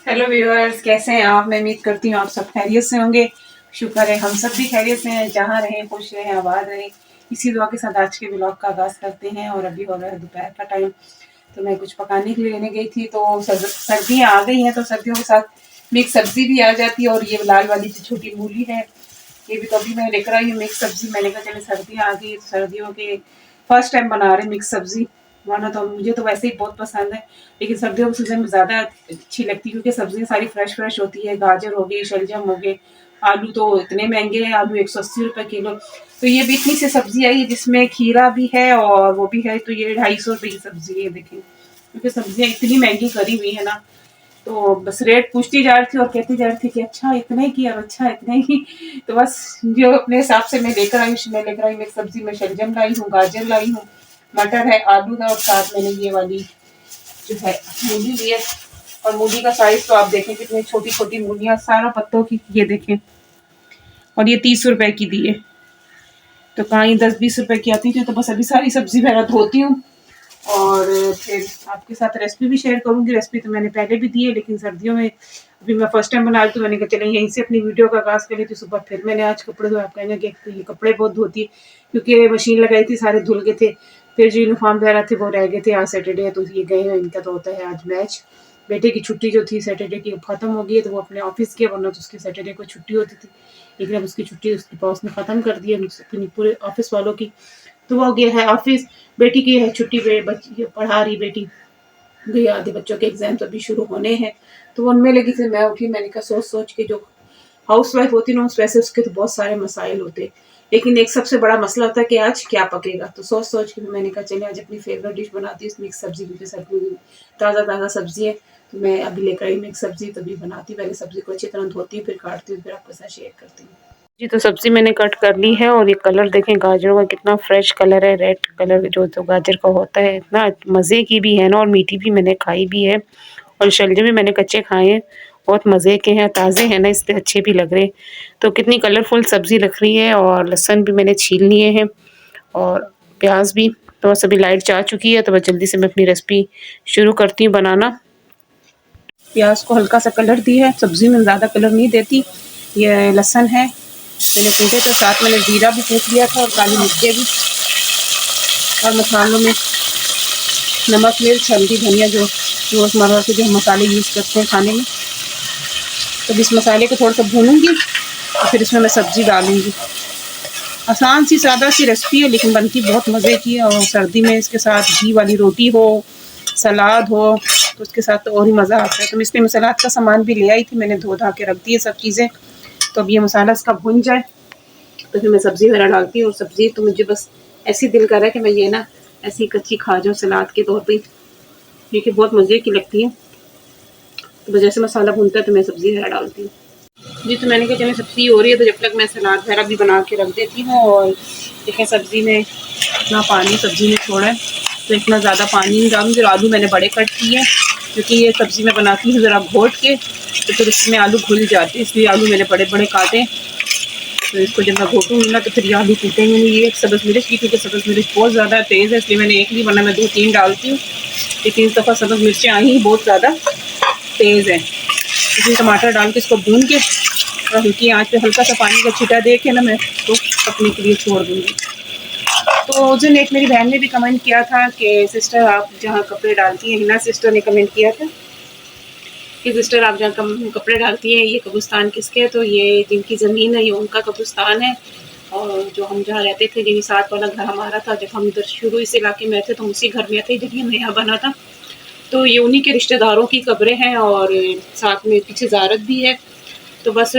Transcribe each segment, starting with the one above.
Hello viewers, कैसे हैं आप। मैं उम्मीद करती हूँ आप सब खैरियत से होंगे। शुक्र है हम सब भी खैरियत से हैं। जहाँ रहें खुश रहें आबाद रहें, इसी दुआ के साथ आज के ब्लॉग का आगाज़ करते हैं। और अभी हो रहा है दोपहर का टाइम, तो मैं कुछ पकाने के लिए लेने गई थी। तो सर्दियाँ आ गई हैं, तो सर्दियों के साथ मिक्स सब्जी भी आ जाती है। और ये लाल वाली जो छोटी मूली है, ये भी तो अभी मैं लेकर आई हूँ मिक्स सब्जी। मैंने कहा चले सर्दियाँ आ गई, सर्दियों के फर्स्ट टाइम बना रहे मिक्स सब्जी। वरना तो मुझे तो वैसे ही बहुत पसंद है, लेकिन सर्दियों के सीजन में ज़्यादा अच्छी लगती है क्योंकि सब्जियाँ सारी फ्रेश फ्रेश होती है। गाजर हो गई, शलजम हो गए, आलू तो इतने महंगे हैं, आलू 180 रुपये किलो। तो ये भी इतनी सी सब्जी आई है जिसमें खीरा भी है और वो भी है। तो ये 250 रुपये की सब्जी है, देखें, क्योंकि सब्जियाँ इतनी महंगी करी हुई है ना। तो बस रेट पूछती जा रही थी और कहती जा रही थी कि अच्छा इतने की और अच्छा इतने की। तो बस जो अपने हिसाब से मैं लेकर आई हूँ, मैं लेकर आई हूँ सब्जी में शलजम लाई हूँ, गाजर लाई हूँ, मटर है, आलू है, और साथ मैंने ये वाली जो है मूली ली है। और मूली का साइज तो आप देखें कितनी छोटी छोटी मूलियाँ, सारा पत्तों की, ये देखें। और ये 30 रुपए की दी है, तो कहाँ ये 10-20 रुपए की आती थी। तो बस अभी सारी सब्जी वगैरह धोती हूँ और फिर आपके साथ रेसिपी भी शेयर करूंगी। रेसिपी तो मैंने पहले भी दी है, लेकिन सर्दियों में अभी मैं फर्स्ट टाइम बना रही, तो मैंने कहा चले यहीं से अपनी वीडियो का आगाज़ कर ली थी। सुबह फिर मैंने आज कपड़े धोए। आप कहेंगे कि ये कपड़े बहुत धोती है, क्योंकि मशीन लगाई थी, सारे धुल गए थे। फिर जो यूनिफॉर्म वगैरह थे वो रह गए थे। आज सैटरडे है तो ये गए हैं, इनका तो होता है आज मैच। बेटे की छुट्टी जो थी सैटरडे की ख़त्म हो गई है, तो वो अपने ऑफिस के, वरना तो उसकी सैटरडे को छुट्टी होती थी, लेकिन अब उसकी छुट्टी उसके बॉस ने ख़त्म कर दी है अपनी पूरे ऑफिस वालों की। तो वो गया है ऑफिस। बेटी की है छुट्टी पे, बच्ची पढ़ा रही बेटी गई। आधे बच्चों के एग्जाम्स अभी शुरू होने हैं, तो उनमें लगी थी। मैं उठी, मैंने कहा सोच सोच के, जो हाउस वाइफ होती ना वैसे उसके तो बहुत सारे मसाइल होते, लेकिन एक सबसे बड़ा मसला होता है कि आज क्या पकेगा। तो सोच सोच के मैंने कहा चले आज अपनी फेवरेट डिश बनाती हूँ, मिक्स सब्जी, क्योंकि सर्दी ताज़ा ताज़ा सब्जी है। तो मैं अभी लेकर आई मिक्स सब्जी, तभी बनाती। पहले सब्जी को अच्छी तरह धोती हूँ, फिर काटती हूँ, फिर आपके साथ शेयर करती हूँ जी। तो सब्जी मैंने कट कर ली है, और ये कलर देखें गाजरों का कितना फ्रेश कलर है। रेड कलर जो तो गाजर का होता है, इतना मज़े की भी है ना, और मीठी भी मैंने खाई भी है। और शलजम भी मैंने कच्चे खाए हैं, बहुत मज़े के हैं, ताज़े हैं ना, इसलिए अच्छे भी लग रहे हैं। तो कितनी कलरफुल सब्ज़ी लग रही है। और लहसुन भी मैंने छील लिए हैं, और प्याज भी। तो बस अभी लाइट जा चुकी है, तो बस जल्दी से मैं अपनी रेसिपी शुरू करती हूँ बनाना। प्याज को हल्का सा कलर दिया है, सब्ज़ी में ज़्यादा कलर नहीं देती। ये लहसुन है मैंने कूटे, तो साथ मैंने जीरा भी कूट लिया था, और काली मिर्चें भी। और मसालों में नमक, मिर्च, हल्दी, धनिया, जो रोज़मर्रा के जो मसाले यूज़ करते हैं खाने में। तो इस मसाले को थोड़ा सा भूनूंगी, और फिर इसमें मैं सब्ज़ी डालूंगी। आसान सी सादा सी रेसिपी है, लेकिन बनती बहुत मज़े की है। और सर्दी में इसके साथ घी वाली रोटी हो, सलाद हो, तो उसके साथ तो और ही मज़ा आता है। तो इसलिए मैं सलाद का सामान भी ले आई थी, मैंने धो धा के रख दी है सब चीज़ें। तो अब ये मसाला इसका भुन जाए, तो फिर मैं सब्ज़ी वगैरह डालती हूँ। और सब्ज़ी तो मुझे बस ऐसी दिल कर रहा है कि मैं ये ना ऐसी कच्ची खा जाऊँ सलाद के तौर पे, क्योंकि बहुत मज़े की लगती है। तो जैसे मसाला भूनता है तो मैं सब्ज़ी वगैरह डालती हूँ जी। तो मैंने कहा चलिए सब्ज़ी हो रही है, तो जब तक मैं सलाद वगैरह भी बना के रख देती हूँ। और देखें सब्ज़ी में इतना पानी सब्ज़ी में छोड़ा है, तो इतना ज़्यादा पानी नहीं डालूँगी। और आलू मैंने बड़े कट किए हैं, क्योंकि ये सब्ज़ी में बनाती हूँ ज़रा घोट के, तो फिर इसमें आलू घुल जाते हैं, इसलिए आलू मैंने बड़े बड़े काटे। तो इसको जब मैं घोटूँगी ना, तो फिर ये आलू टूटेंगे नहीं। ये सब्ज़ मिर्च की, क्योंकि सब्ज़ मिर्च बहुत ज़्यादा तेज़ है, इसलिए मैंने एक नहीं, वरना मैं 2-3 डालती हूँ, लेकिन इस दफ़ा सब्ज़ मिर्चें आई ही बहुत ज़्यादा तेज़ है। इसमें टमाटर डाल के इसको भून के, और हल्की आँच पे हल्का सा पानी का छींटा दे के ना मैं इसको पकने के लिए छोड़ दूँगी। तो उस दिन एक मेरी बहन ने भी कमेंट किया था कि सिस्टर आप जहाँ कपड़े डालती हैं, हिना सिस्टर ने कमेंट किया था कि सिस्टर आप जहाँ कपड़े डालती हैं ये कब्रिस्तान किसके है। तो ये जिनकी ज़मीन है ये उनका कब्रिस्तान है। और जो हम जहाँ रहते थे, जिन साथ वाला घर हमारा था, जब हम इधर शुरू इस इलाके में थे, तो हम उसी घर में थे जब ये नया बना था। तो ये उन्हीं के रिश्तेदारों की कब्रें हैं, और साथ में पीछे ज़ारत भी है। तो बस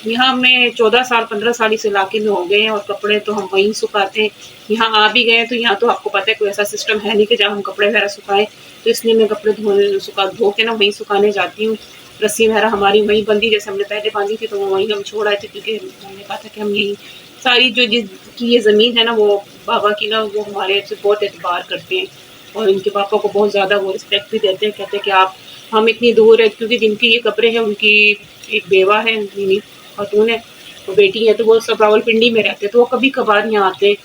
यहाँ में 14 साल 15 साल इस इलाके में हो गए हैं, और कपड़े तो हम वहीं सुखाते हैं। यहाँ आ भी गए हैं, तो यहाँ तो आपको पता है कोई ऐसा सिस्टम है नहीं कि जहाँ हम कपड़े वगैरह सुखाएं। तो इसलिए मैं कपड़े धो के ना वहीं सुखाने जाती हूँ। रस्सी वगैरह हमारी वहीं बंधी, जैसे हमने पहले बांधी थी, तो वो वहीं हम छोड़ आए थे, क्योंकि हमने कहा था कि हम यही सारी जो जिसकी ये ज़मीन है ना, वो बाबा की ना, वो हमारे से बहुत एतबार करते हैं। और इनके पापा को बहुत ज़्यादा वो रिस्पेक्ट भी देते हैं। कहते हैं कि आप, हम इतनी दूर है, क्योंकि जिनकी ये कब्रें हैं उनकी एक बेवा है, खातून है, वो बेटी है, तो वो सब रावलपिंडी में रहते हैं, तो वो कभी कभार यहाँ आते हैं।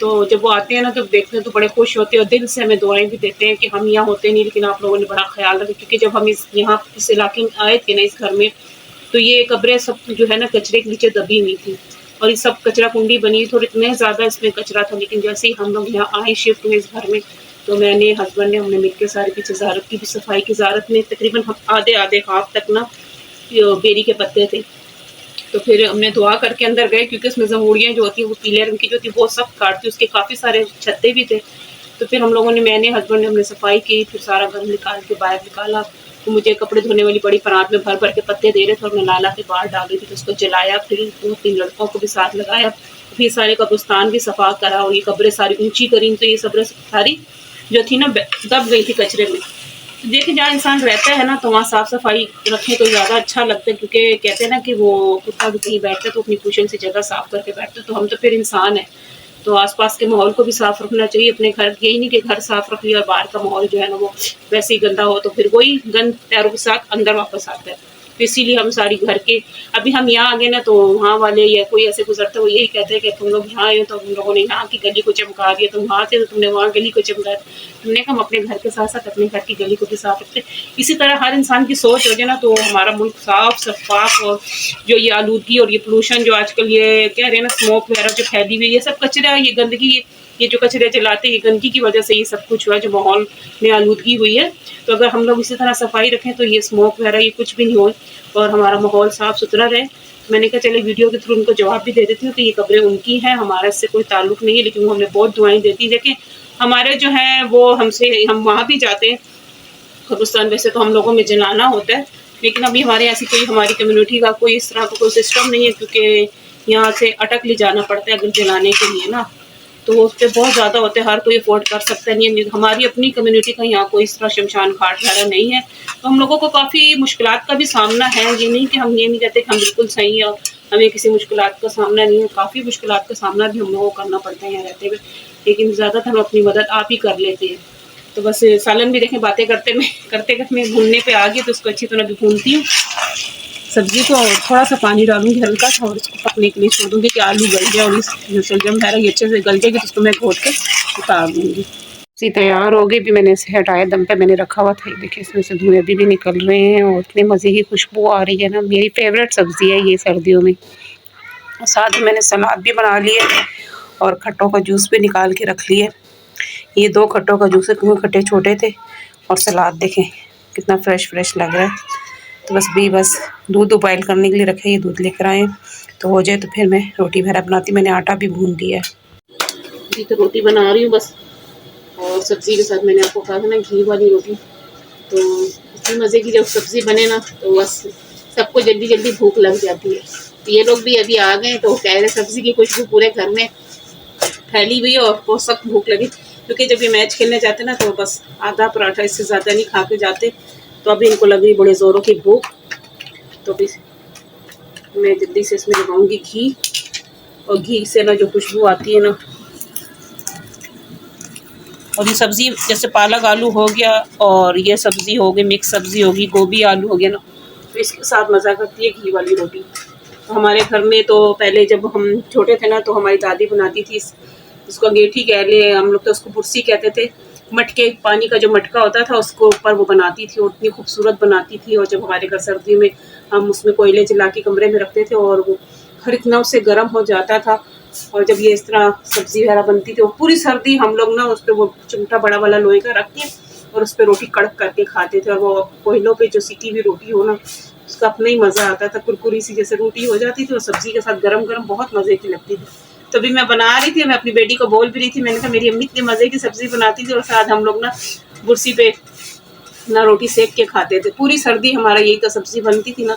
तो जब वो आते हैं ना तो देखते हैं तो बड़े खुश होते हैं और दिल से हमें दुआएं भी देते हैं कि हम यहाँ होते नहीं लेकिन आप लोगों ने बड़ा ख्याल रखा। क्योंकि जब हम इस इलाके में आए थे ना, इस घर में, तो ये कब्रें सब जो है ना कचरे के नीचे दबी हुई थी और ये सब कचरा कुंडी बनी थी और इतने ज़्यादा इसमें कचरा था। लेकिन जैसे ही हम लोग यहाँ आए, शिफ्ट हुए इस घर में, तो मैंने, हस्बैंड ने, हमने मिलकर सारी पीछे ज़ारत की भी सफाई की। ज़ारत में तकरीबन हम आधे आधे हाथ तक ना बेरी के पत्ते थे। तो फिर हमने दुआ करके अंदर गए क्योंकि उसमें जमूड़ियाँ जो होती हैं वो पीले रंग की जो थी वो सब काटती, उसके काफ़ी सारे छत्ते भी थे। तो फिर हम लोगों ने, मैंने, हस्बैंड ने, हमने सफाई की, फिर सारा घर निकाल के बाहर निकाला। तो मुझे कपड़े धोने वाली बड़ी परात में भर भर के पत्ते दे रहे थे और मैं ला के बाहर डाल रही थी। तो उसको जलाया, फिर 2-3 लड़कों को भी साथ लगाया, फिर सारे कब्रिस्तान भी सफा करा और ये कब्रें सारी ऊंची करी। तो ये कब्रें सारी जो थी ना दब गई थी कचरे में। तो देखिए, जहाँ इंसान रहता है ना तो वहाँ साफ सफाई रखें तो ज़्यादा अच्छा लगता है। क्योंकि कहते हैं ना कि वो कुत्ता भी कहीं बैठता है तो अपनी पूछन से जगह साफ करके बैठता है। तो हम तो फिर इंसान है, तो आसपास के माहौल को भी साफ रखना चाहिए। अपने घर, यही नहीं कि घर साफ रख लिया और बाहर का माहौल जो है ना वो वैसे ही गंदा हो, तो फिर वही गंद पैरों के साथ अंदर वापस आता है। तो इसीलिए हम सारी घर के, अभी हम यहाँ आ गए ना तो वहाँ वाले या कोई ऐसे गुजरते वो यही कहते हैं कि तुम लोग यहाँ आए तो तुम लोगों ने यहाँ की गली को चमका दिया, तुम वहाँ थे तो तुमने वहाँ गली को चमका दिया। हमने कहा हम अपने घर के साथ साथ अपने घर की गली को भी साफ रखते। इसी तरह हर इंसान की सोच हो जाए ना तो हमारा मुल्क साफ शफाफ, और जो ये आलूदगी और ये पोल्यूशन जो आजकल ये कह रहे हैं ना, स्मोक वगैरह जो फैली हुई है, ये सब कचरा, ये गंदगी, ये जो कचरे जलाते हैं, ये गंदगी की वजह से ये सब कुछ हुआ, जो माहौल में आलूदगी हुई है। तो अगर हम लोग इसी तरह सफाई रखें तो ये स्मोक वगैरह ये कुछ भी नहीं हो और हमारा माहौल साफ सुथरा रहे। मैंने कहा चले वीडियो के थ्रू उनको जवाब भी दे देती हूँ। तो ये कब्रें उनकी हैं, हमारा इससे कोई ताल्लुक नहीं है, लेकिन वो हमें बहुत दुआएं देती है। देखिए, हमारे जो हैं वो हमसे, हम वहाँ भी जाते हैं कब्रिस्तान, वैसे तो हम लोगों में जलाना होता है, लेकिन अभी हमारे ऐसी कोई, हमारी कम्युनिटी का कोई इस तरह का कोई सिस्टम नहीं है। क्योंकि यहाँ से अटक ले जाना पड़ता है अगर जलाने के लिए ना, तो उस पर बहुत ज़्यादा होते हैं, हर कोई अफोर्ड कर सकता नहीं है। हमारी अपनी कम्युनिटी का यहाँ कोई इस तरह शमशान घाट वगैरह नहीं है, तो हम लोगों को काफ़ी मुश्किलात का भी सामना है। ये नहीं कि हम ये नहीं कहते कि हम बिल्कुल सही हैं और हमें किसी मुश्किलात का सामना नहीं है, काफ़ी मुश्किलात का सामना भी हम लोगों को करना पड़ता है यहाँ रहते हुए, लेकिन ज़्यादातर हम अपनी मदद आप ही कर लेते हैं। तो बस सालन भी देखें, बातें करते मैं भूनने पे आ गई, तो उसको अच्छी तरह भी भूनती हूँ सब्जी को, और थोड़ा सा पानी डालूंगी हल्का सा और इसको पकने के लिए छोड़ दूंगी कि आलू गल जाए और इस जो शलजम वगैरह ये अच्छे से गल जाएगी, तो उसको मैं घोट के उतार दूंगी। सी तैयार हो गई भी, मैंने इसे हटाया, दम पे मैंने रखा हुआ था। देखिए इसमें से धुएं भी निकल रहे हैं और इतने मज़े की खुशबू आ रही है ना। मेरी फेवरेट सब्ज़ी है ये सर्दियों में। साथ में मैंने सलाद भी बना लिया और खट्टों का जूस भी निकाल के रख लिया। ये 2 खट्टों का जूस है क्योंकि खट्टे छोटे थे, और सलाद देखें कितना फ्रेश लग रहा है। तो बस दूध बॉयल करने के लिए रखे, ये दूध लेकर आए, तो हो जाए तो फिर मैं रोटी वगैरह बनाती। मैंने आटा भी भून दिया है जी, तो रोटी बना रही हूँ बस। और सब्ज़ी के साथ मैंने आपको कहा था ना घी वाली रोटी, तो इतनी मज़े की जब सब्ज़ी बने ना तो बस सबको जल्दी भूख लग जाती है। तो ये लोग भी अभी आ गए तो कह रहे सब्ज़ी की खुशबू पूरे घर में फैली हुई है और बहुत सख्त भूख लगी। क्योंकि जब ये मैच खेलने जाते ना तो बस आधा पराठा, इससे ज़्यादा नहीं खा के जाते, तो अभी इनको लग रही बड़े ज़ोरों की भूख। तो भी मैं जल्दी से इसमें लगाऊंगी घी, और घी से ना जो खुशबू आती है ना, और ये सब्ज़ी जैसे पालक आलू हो गया और ये सब्ज़ी हो गई, मिक्स सब्ज़ी होगी, गोभी आलू हो गया ना, तो इसके साथ मज़ा करती है घी वाली रोटी। तो हमारे घर में तो पहले जब हम छोटे थे ना तो हमारी दादी बनाती थी, इसको अंगीठी कह ले, हम लोग तो उसको बुर्सी कहते थे। मटके, पानी का जो मटका होता था उसको ऊपर वो बनाती थी और इतनी खूबसूरत बनाती थी। और जब हमारे घर सर्दी में हम उसमें कोयले जला के कमरे में रखते थे और वो हर इतना उससे गर्म हो जाता था। और जब ये इस तरह सब्ज़ी वगैरह बनती थी, वो पूरी सर्दी हम लोग ना उस पर वो चिमटा बड़ा वाला लोहे का रख के और उस पर रोटी कड़क करके खाते थे। और वो कोयलों पे जो सिकी हुई रोटी हो ना, उसका अपना ही मज़ा आता था। कुरकुरी सी जैसे रोटी हो जाती थी और सब्ज़ी के साथ गरम गरम बहुत मज़े की लगती थी। तो अभी मैं बना रही थी, मैं अपनी बेटी को बोल भी रही थी, मैंने कहा मेरी अम्मी इतनी मज़े की सब्ज़ी बनाती थी और साथ हम लोग ना कुर्सी पे ना रोटी सेक के खाते थे। पूरी सर्दी हमारा यही तो सब्ज़ी बनती थी ना,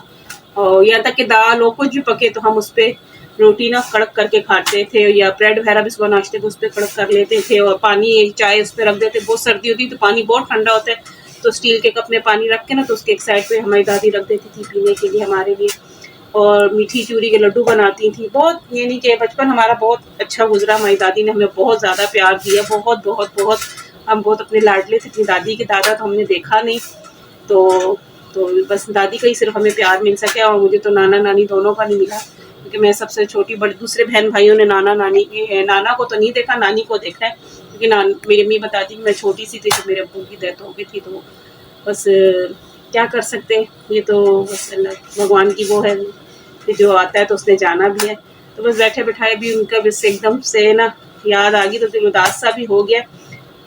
और यहाँ तक कि दाल और कुछ भी पके तो हम उस पर रोटी ना कड़क करके खाते थे, या ब्रेड वगैरह भी सुबह नाश्ते को उस पर कड़क कर लेते थे। और पानी, चाय उस पर रख देते। बहुत सर्दी होती तो पानी बहुत ठंडा होता है, तो स्टील के कप में पानी रख के ना तो उसके एक साइड पे हमारी दादी रख देती थी पीने के लिए हमारे लिए। और मीठी चूरी के लड्डू बनाती थी। बहुत, ये नहीं कि बचपन हमारा बहुत अच्छा गुजरा, हमारी दादी ने हमें बहुत ज़्यादा प्यार दिया, बहुत बहुत बहुत। हम बहुत अपने लाडले थे अपनी दादी के, दादा तो हमने देखा नहीं, तो बस दादी का ही सिर्फ हमें प्यार मिल सके। और मुझे तो नाना नानी दोनों का नहीं मिला, क्योंकि मैं सबसे छोटी, बड़ी दूसरे बहन भाइयों ने नाना को तो नहीं देखा, नानी को देखा है, क्योंकि मेरी अम्मी बताती कि मैं छोटी सी थी तो मेरे अब्बू की डेथ हो गई थी। तो बस क्या कर सकते हैं, ये तो बस अल्लाह भगवान की वो है कि जो आता है तो उसने जाना भी है। तो बस बैठे बिठाए भी उनका बस एकदम से ना याद आ गई, तो दिल उदास सा भी हो गया।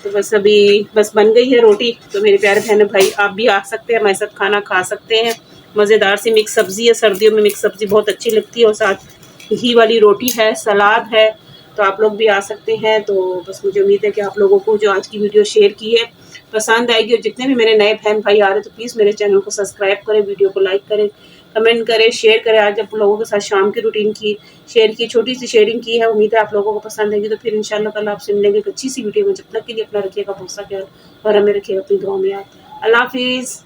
तो बस अभी बस बन गई है रोटी, तो मेरे प्यारे बहन भाई आप भी आ सकते हैं, हमारे साथ खाना खा सकते हैं। मज़ेदार सी मिक्स सब्ज़ी है, सर्दियों में मिक्स सब्ज़ी बहुत अच्छी लगती है, और साथ घी वाली रोटी है, सलाद है, तो आप लोग भी आ सकते हैं। तो बस मुझे उम्मीद है कि आप लोगों को जो आज की वीडियो शेयर की है पसंद आएगी, और जितने भी मेरे नए बहन भाई आ रहे हैं तो प्लीज़ मेरे चैनल को सब्सक्राइब करें, वीडियो को लाइक करें, कमेंट करें, शेयर करें। आज आप लोगों के साथ शाम की रूटीन की शेयर की, छोटी सी शेयरिंग की है, उम्मीद है आप लोगों को पसंद आएगी। तो फिर इंशाल्लाह कल आपसे मिलेंगे एक अच्छी सी वीडियो में। जब तक के लिए अपना रखिएगा बहुत सा ख्याल, और हमें रखिएगा अपनी दुआ में याद। अल्लाह हाफिज़।